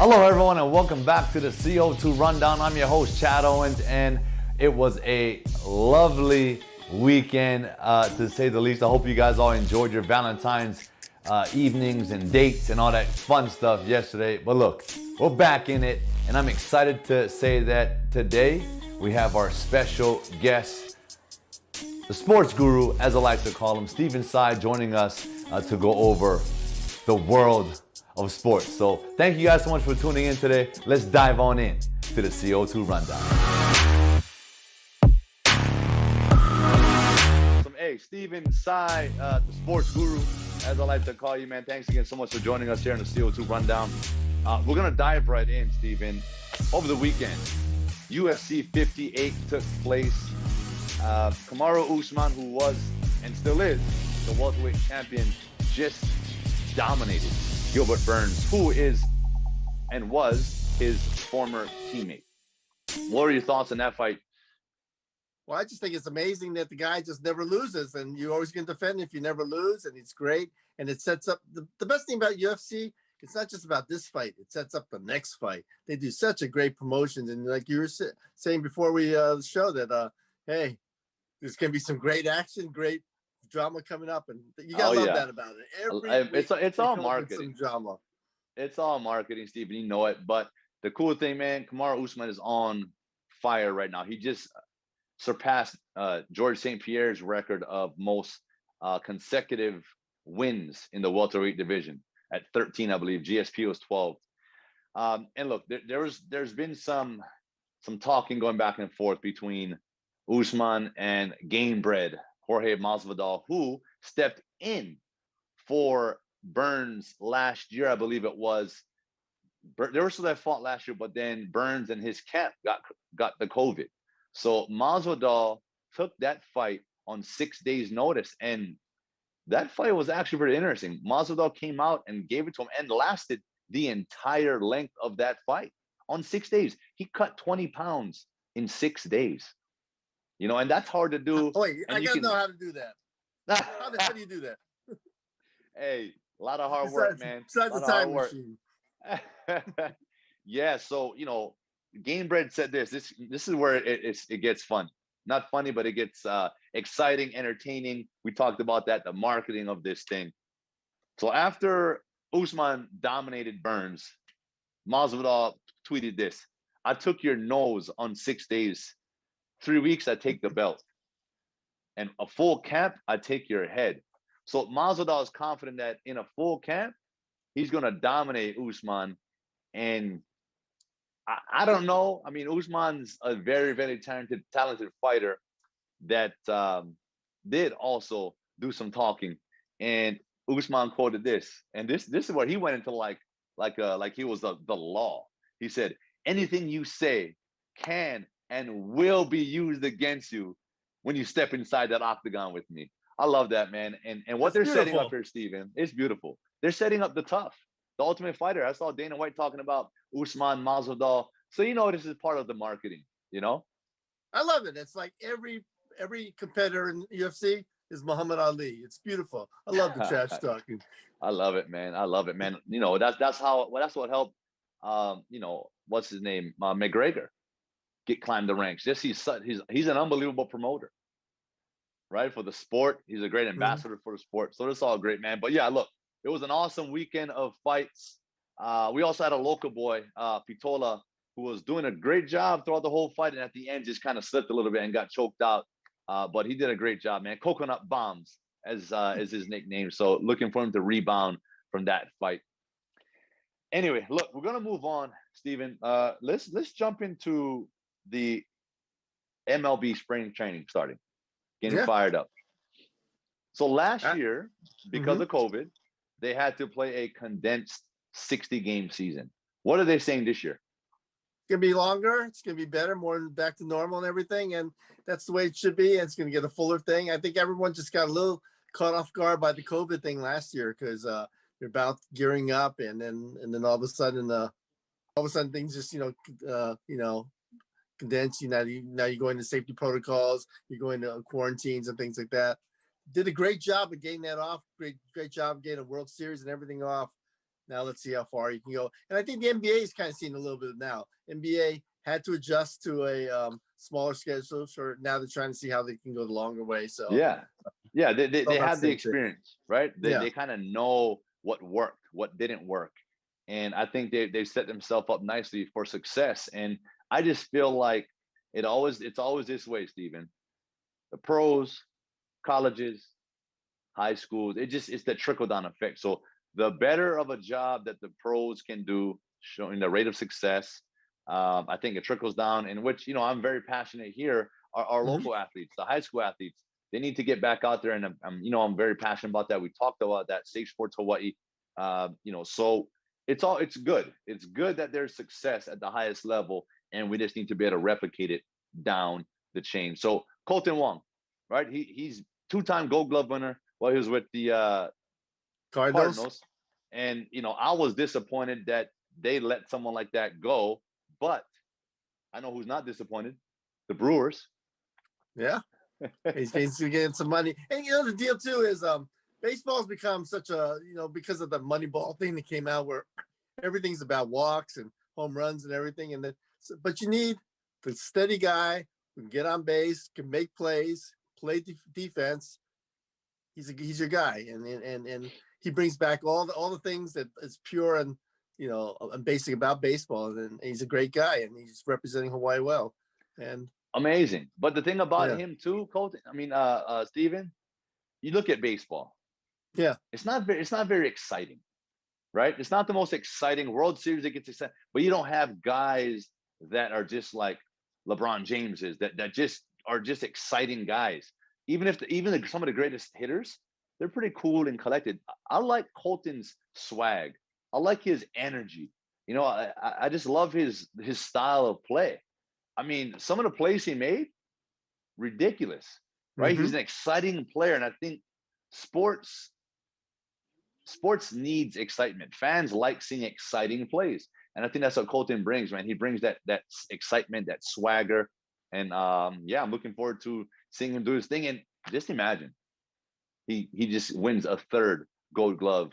Hello, everyone, and welcome back to the CO2 Rundown. I'm your host, Chad Owens, and it was a lovely weekend, to say the least. I hope you guys all enjoyed your Valentine's evenings and dates and all that fun stuff yesterday. But look, we're back in it, and I'm excited to say that today we have our special guest, the sports guru, as I like to call him, Stephen Tsai, joining us to go over the world of sports. So thank you guys so much for tuning in today. Let's dive on in to the CO2 Rundown. Hey, Stephen Tsai, the sports guru, as I like to call you, man. Thanks again so much for joining us here in the CO2 Rundown. We're going to dive right in, Stephen. Over the weekend, UFC 58 took place. Kamaru Usman, who was and still is the welterweight champion, just dominated Gilbert Burns, who is and was his former teammate. What are your thoughts on that fight? Well, I just think it's amazing that the guy just never loses, and you always can defend if you never lose, and it's great. And it sets up the best thing about UFC. It's not just about this fight; it sets up the next fight. They do such a great promotions, and like you were saying before we show that, hey, there's gonna be some great action, great drama coming up, and you gotta love that about it. It's all marketing. Some drama. It's all marketing, Stephen. You know it. But the cool thing, man, Kamaru Usman is on fire right now. He just surpassed George St. Pierre's record of most consecutive wins in the welterweight division at 13, I believe. GSP was 12. And look, there's been some talking going back and forth between Usman and Gamebred Jorge Masvidal, who stepped in for Burns last year, I believe it was. There were some that fought last year, but then Burns and his camp got the COVID. So Masvidal took that fight on 6 days' notice, and that fight was actually pretty interesting. Masvidal came out and gave it to him and lasted the entire length of that fight on 6 days. He cut 20 pounds in 6 days. You know, and that's hard to do. Oh, wait, I gotta know how to do that. How do you do that? Hey, a lot of hard work, man. Besides the time machine. Yeah, so Gamebred said this is where it gets fun. Not funny, but it gets exciting, entertaining. We talked about that, the marketing of this thing. So after Usman dominated Burns, Masvidal tweeted this: "I took your nose on 6 days. 3 weeks, I take the belt. And a full camp, I take your head." So Masvidal is confident that in a full camp, he's going to dominate Usman. And I don't know. I mean, Usman's a very, very talented fighter that did also do some talking. And Usman quoted this. And this is where he went into like he was the law. He said, "Anything you say can and will be used against you when you step inside that octagon with me." I love that, man. And what they're setting up here, Stephen, is beautiful. They're setting up the tough, the ultimate fighter. I saw Dana White talking about Usman, Masvidal. So this is part of the marketing, I love it. It's like every competitor in UFC is Muhammad Ali. It's beautiful. I love the trash talking. I love it, man. I love it, man. That's what helped what's his name? McGregor climb the ranks. Just he's an unbelievable promoter, right? For the sport. He's a great ambassador for the sport. So it's all great, man. But yeah, look, it was an awesome weekend of fights. We also had a local boy, Pitola, who was doing a great job throughout the whole fight, and at the end just kind of slipped a little bit and got choked out. But he did a great job, man. Coconut Bombs as his nickname. So looking for him to rebound from that fight. Anyway, look, we're gonna move on, Stephen. Let's jump into the MLB spring training starting, getting fired up. So last year, because of COVID, they had to play a condensed 60-game season. What are they saying this year? It's going to be longer. It's going to be better, more back to normal and everything. And that's the way it should be. And it's going to get a fuller thing. I think everyone just got a little caught off guard by the COVID thing last year because they're about gearing up. And then all of a sudden things just, condensed. Now you're going to safety protocols. You're going to quarantines and things like that. Did a great job of getting that off. Great job of getting a World Series and everything off. Now let's see how far you can go. And I think the NBA is kind of seeing a little bit now. NBA had to adjust to a smaller schedule. So now they're trying to see how they can go the longer way. So Yeah. Yeah. all They about have the the same thing. experience, right? Yeah. They kind of know what worked, what didn't work. And I think they set themselves up nicely for success. And I just feel like it's always this way, Stephen. The pros, colleges, high schools, it's the trickle down effect. So the better of a job that the pros can do, showing the rate of success, I think it trickles down. In which I'm very passionate here. Our Mhm. local athletes, the high school athletes, they need to get back out there, and I'm very passionate about that. We talked about that. Safe Sports Hawaii, so it's good. It's good that there's success at the highest level, and we just need to be able to replicate it down the chain. So Colton Wong, right? He's two-time Gold Glove winner while he was with the Cardinals. Cardinals. And I was disappointed that they let someone like that go. But I know who's not disappointed: the Brewers. Yeah. He's getting some money. And the deal too is baseball's become such a, because of the Moneyball thing that came out where everything's about walks and home runs and everything. And then, but you need the steady guy who can get on base, can make plays, play defense. He's your guy, and he brings back all the things that is pure and and basic about baseball. And he's a great guy, and he's representing Hawaii well. And Amazing. But the thing about yeah, him too, Colton, Steven, you look at baseball. yeah, It's not very exciting, right? It's not the most exciting World Series that gets excited, but you don't have guys that are just like LeBron James is, that just are just exciting guys. Even some of the greatest hitters, they're pretty cool and collected. I like Colton's swag. I like his energy. I just love his style of play. I mean, some of the plays he made, ridiculous, right? mm-hmm. He's an exciting player, and I think sports sports needs excitement. Fans like seeing exciting plays, and I think that's what Colton brings, man. He brings that excitement, that swagger, and yeah, I'm looking forward to seeing him do his thing. And just imagine he just wins a third Gold Glove,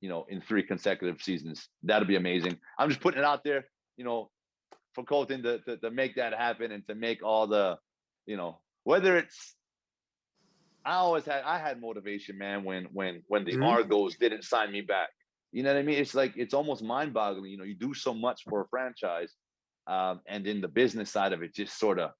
in 3 consecutive seasons. That'd be amazing. I'm just putting it out there, for Colton to make that happen, and to make all the, whether it's I had motivation, man, when the Mm-hmm. Argos didn't sign me back. You know what I mean? It's like it's almost mind boggling. You do so much for a franchise, and then the business side of it just sort of,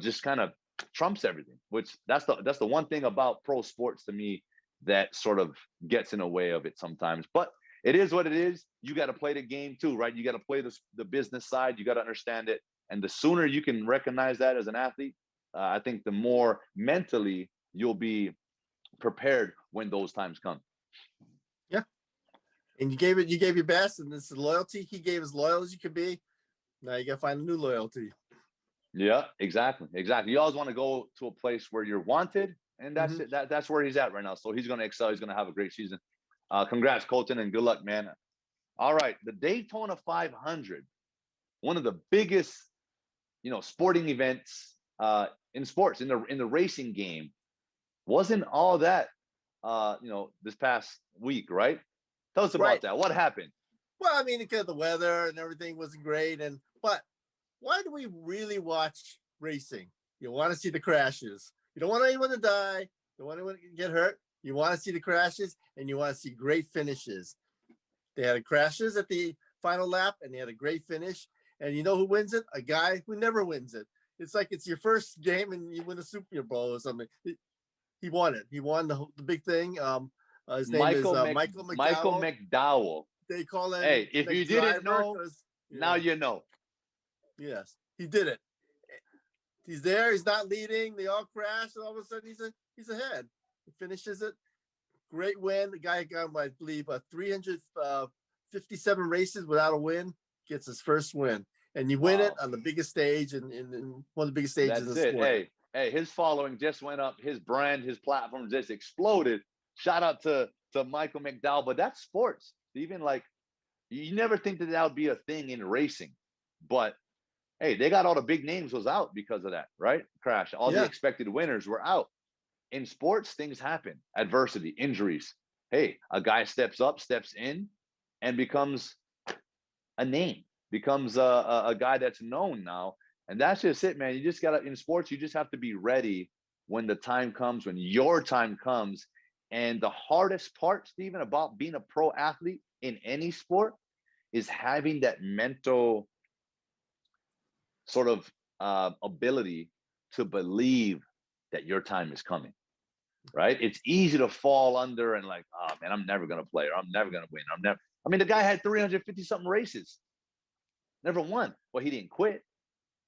just kind of trumps everything. Which that's the one thing about pro sports to me that sort of gets in the way of it sometimes. But it is what it is. You got to play the game too, right? You got to play the business side. You got to understand it, and the sooner you can recognize that as an athlete, I think the more mentally you'll be prepared when those times come. Yeah, and you gave your best, and this is loyalty. He gave as loyal as you could be. Now you got to find a new loyalty. Yeah, exactly. You always want to go to a place where you're wanted, and that's Mm-hmm. it. That's where he's at right now. So he's going to excel. He's going to have a great season. Congrats, Colton, and good luck, man. All right, the Daytona 500, one of the biggest, sporting events in sports, in the racing game, wasn't all that, this past week, right? Tell us Right. about that. What happened? Well, I mean, because the weather and everything wasn't great, but why do we really watch racing? You want to see the crashes. You don't want anyone to die. You don't want anyone to get hurt. You want to see the crashes, and you want to see great finishes. They had crashes at the final lap, and they had a great finish. And you know who wins it? A guy who never wins it. It's like it's your first game and you win a Super Bowl or something. He won it. He won the big thing. His name is Michael Michael McDowell. McDowell. They call him Hey, if you didn't McDriver know, because now you know. yes, he did it. He's there. He's not leading. They all crash, and all of a sudden he's ahead. He finishes it. Great win. The guy got, I believe, 357 races without a win. Gets his first win, and you win it on the biggest stage and in one of the biggest stages That's in it. sport. Hey, his following just went up. His brand, his platform just exploded. Shout out to Michael McDowell. But that's sports. Even like, you never think that would be a thing in racing, but hey, they got all the big names was out because of that, right? Crash. All the Yeah. expected winners were out. In sports, things happen. Adversity, injuries. hey, a guy steps up, steps in, and becomes a name, becomes a guy that's known now. And that's just it, man. You just gotta, in sports, you just have to be ready when the time comes, when your time comes. And the hardest part, Stephen, about being a pro athlete in any sport is having that mental sort of ability to believe that your time is coming, right? It's easy to fall under and like, oh man, I'm never gonna play, or I'm never gonna win. I'm never. I mean, the guy had 350 something races, never won. Well, he didn't quit.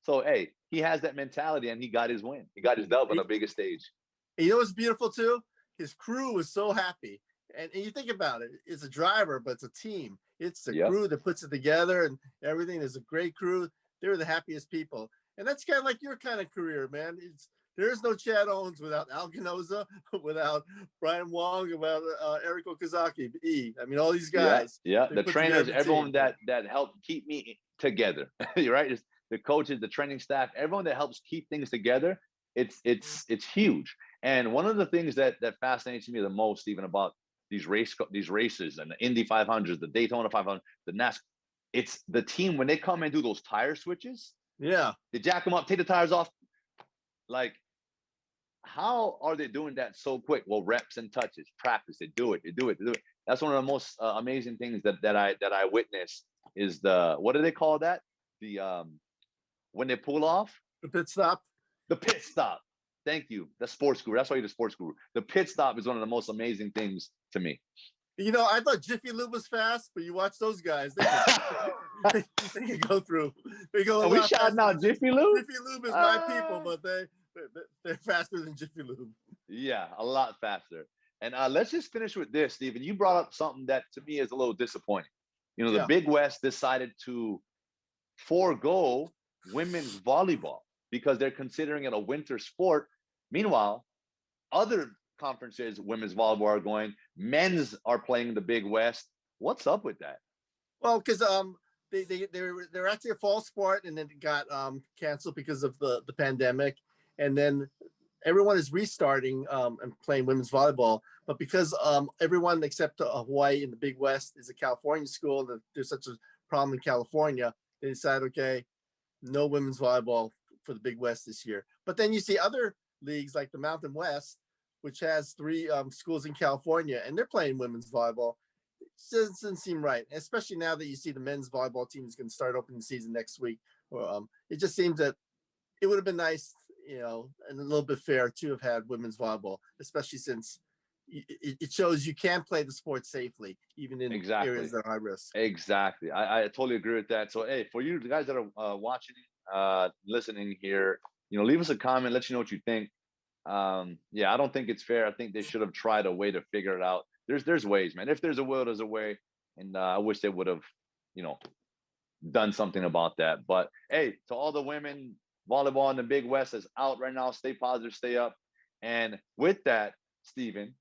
So hey, he has that mentality, and he got his win. He got his dub on the biggest stage. You know what's beautiful too? His crew was so happy. And you think about it, it's a driver, but it's a team. It's the crew that puts it together and everything. There's a great crew. They're the happiest people. And that's kind of like your kind of career, man. There is no Chad Owens without Al Ganoza, without Brian Wong, without Eric Okazaki. I mean, all these guys. Yeah. The trainers, everyone that helped keep me together. Right? It's the coaches, the training staff, everyone that helps keep things together. It's huge. And one of the things that fascinates me the most, even about these races and the Indy 500s, the Daytona 500, the NASCAR, it's the team when they come and do those tire switches. Yeah, they jack them up, take the tires off. Like, how are they doing that so quick? Well, reps and touches, practice. They do it. That's one of the most amazing things that I witnessed is what do they call that? The when they pull off the pit stop. The pit stop. Thank you. The sports guru. That's why you're the sports guru. The pit stop is one of the most amazing things to me. You know, I thought Jiffy Lube was fast, but you watch those guys. They can go through. They go. Are we shouting out Jiffy Lube? Jiffy Lube is my people, but they're faster than Jiffy Lube. Yeah, a lot faster. And let's just finish with this, Stephen. You brought up something that to me is a little disappointing. You know, the Big West decided to forego women's volleyball because they're considering it a winter sport. Meanwhile, other conferences, women's volleyball are going. Men's are playing the Big West. What's up with that? Well, because they're actually a fall sport, and then it got canceled because of the pandemic, and then everyone is restarting and playing women's volleyball. But because everyone except Hawaii in the Big West is a California school, that there's such a problem in California, they decided, okay, no women's volleyball for the Big West this year. But then you see other leagues like the Mountain West, which has 3 schools in California, and they're playing women's volleyball. It doesn't seem right, especially now that you see the men's volleyball team is going to start opening the season next week. It just seems that it would have been nice, you know, and a little bit fair to have had women's volleyball, especially since it shows you can play the sport safely, even in areas that are high risk. Exactly. I totally agree with that. So, hey, for you guys that are watching, listening here, you know, leave us a comment, let you know what you think. Yeah, I don't think it's fair. I think they should have tried a way to figure it out. There's ways, man. If there's a will, there's a way. And I wish they would have, you know, done something about that. But hey, to all the women, volleyball in the Big West is out right now. Stay positive, stay up. And with that, Stephen,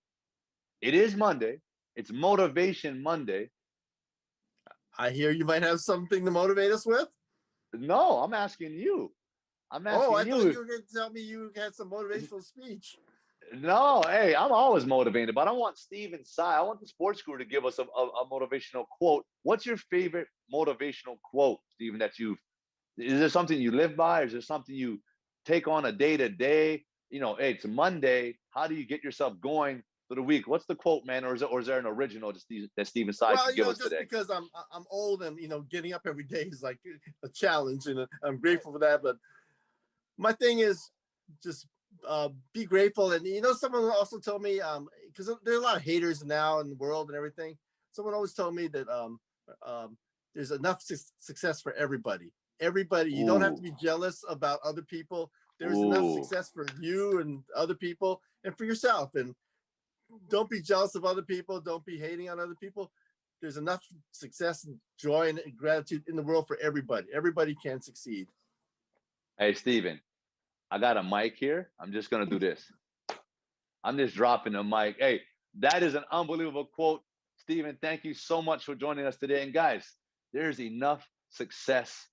it is Monday. It's Motivation Monday. I hear you might have something to motivate us with. No, I'm asking you. I thought you were going to tell me you had some motivational speech. No, hey, I'm always motivated, but I want Stephen Tsai. I want the sports guru to give us a motivational quote. What's your favorite motivational quote, Stephen, is there something you live by? Or is there something you take on a day to day? You know, hey, it's Monday. How do you get yourself going for the week? What's the quote, man? Or is there an original that Stephen Tsai can give us today? Because I'm old and, you know, getting up every day is like a challenge, and I'm grateful for that. But my thing is just be grateful. And, you know, someone also told me, because there are a lot of haters now in the world and everything. Someone always told me that there's enough success for everybody. You don't have to be jealous about other people. There's enough success for you and other people and for yourself. And don't be jealous of other people. Don't be hating on other people. There's enough success and joy and gratitude in the world for everybody. Everybody can succeed. Hey, Stephen, I got a mic here. I'm just going to do this. I'm just dropping a mic. Hey, that is an unbelievable quote. Stephen, thank you so much for joining us today. And guys, there's enough success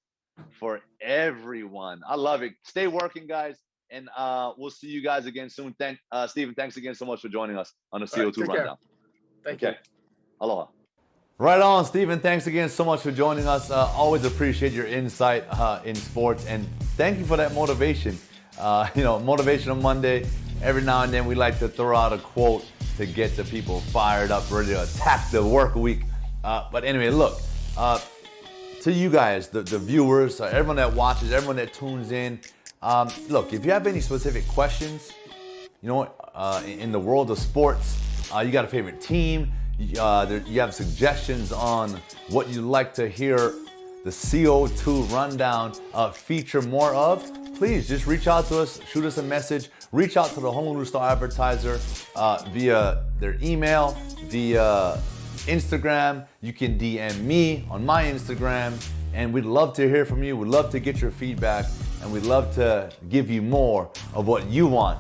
for everyone. I love it. Stay working, guys. And we'll see you guys again soon. Stephen, thanks again so much for joining us on the CO2 Rundown. Thank you. Aloha. Right on, Stephen. Thanks again so much for joining us. Always appreciate your insight in sports, and thank you for that motivation. Motivational Monday. Every now and then we like to throw out a quote to get the people fired up, ready to attack the work week. But anyway, look, to you guys, the viewers, everyone that watches, everyone that tunes in, look, if you have any specific questions, in the world of sports, you got a favorite team, you have suggestions on what you'd like to hear the CO2 rundown feature more of, please just reach out to us, shoot us a message, reach out to the Honolulu Star-Advertiser via their email, via Instagram. You can DM me on my Instagram, and we'd love to hear from you. We'd love to get your feedback, and we'd love to give you more of what you want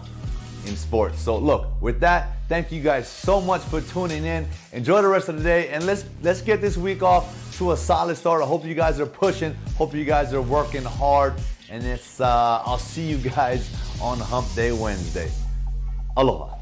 in sports. So look, with that, thank you guys so much for tuning in. Enjoy the rest of the day, and let's get this week off to a solid start. I hope you guys are pushing. Hope you guys are working hard, and I'll see you guys on Hump Day Wednesday. Aloha.